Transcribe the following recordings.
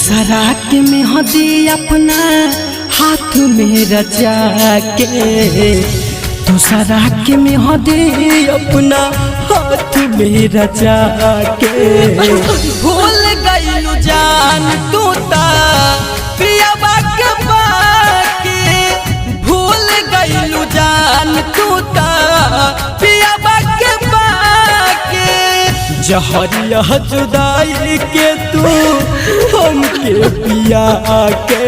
दूसरा के मेहंदी अपना हाथ में रचा के, दूसरा के मेहंदी अपना हाथ में रचा के। भूल गईलू जान तू ता पियबा के बाके, भूल गईलू जान तू ता पियबा के बाके। जहरिया जुदाई के तू हमके पिया के,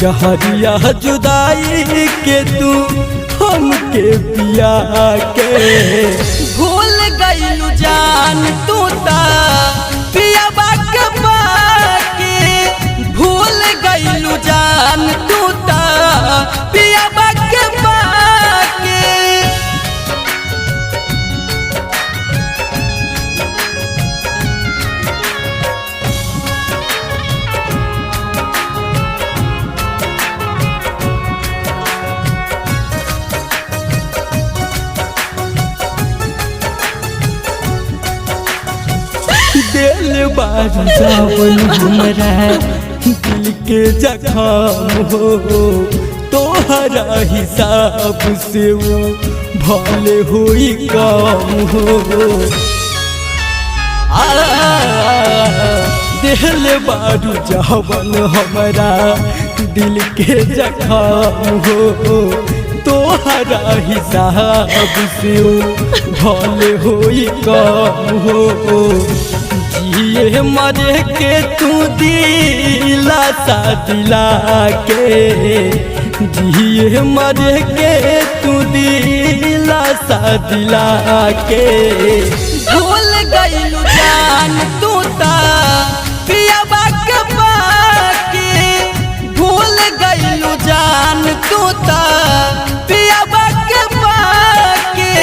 जहरिया जुदाई के तू हमके पिया के। भूल गईलू जान तू ता पियबा के बाके, भूल गईलू जान तू ता पियबा के बाके। दिल बार जावन हमरा दिल के जख्म हो, तोहरा हिसाब से वो भले हुई काम हो। दिल बार जावन हमरा दिल के जख्म हो, तोहरा हिसाब से भले हुई काम हो। जिए मरे के तू दिला सा दिला के, जिए मरे के तू दिला सा दिला के। भूल गईलू जान तू ता पियबा के बाके, भूल गईलू जान तू ता पियबा के बाके।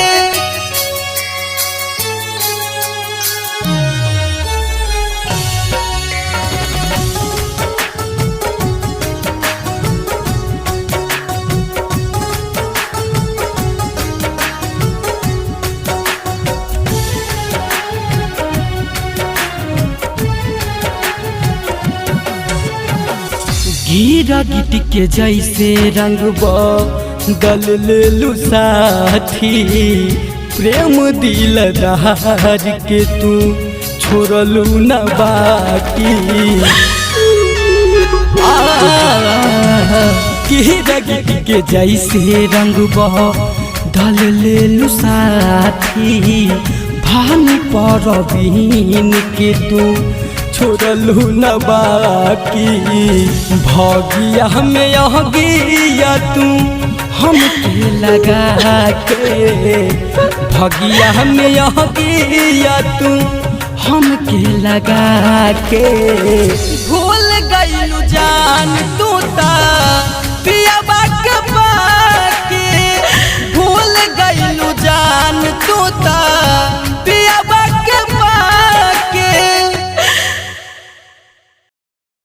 हीरा गिट के जैसे रंग बदल लेलू साथी, प्रेम दिलदार के तू छोड़लू न बाकी। हीरा गिट के जैसे रंग बदल लेलू साथी, भानी परवीन के तू छोड़लू न बाकी। भगिया में यह गिया तू हमके लगा के, भगिया में यह गिया तू हमके लगा के। भूल गईलू जान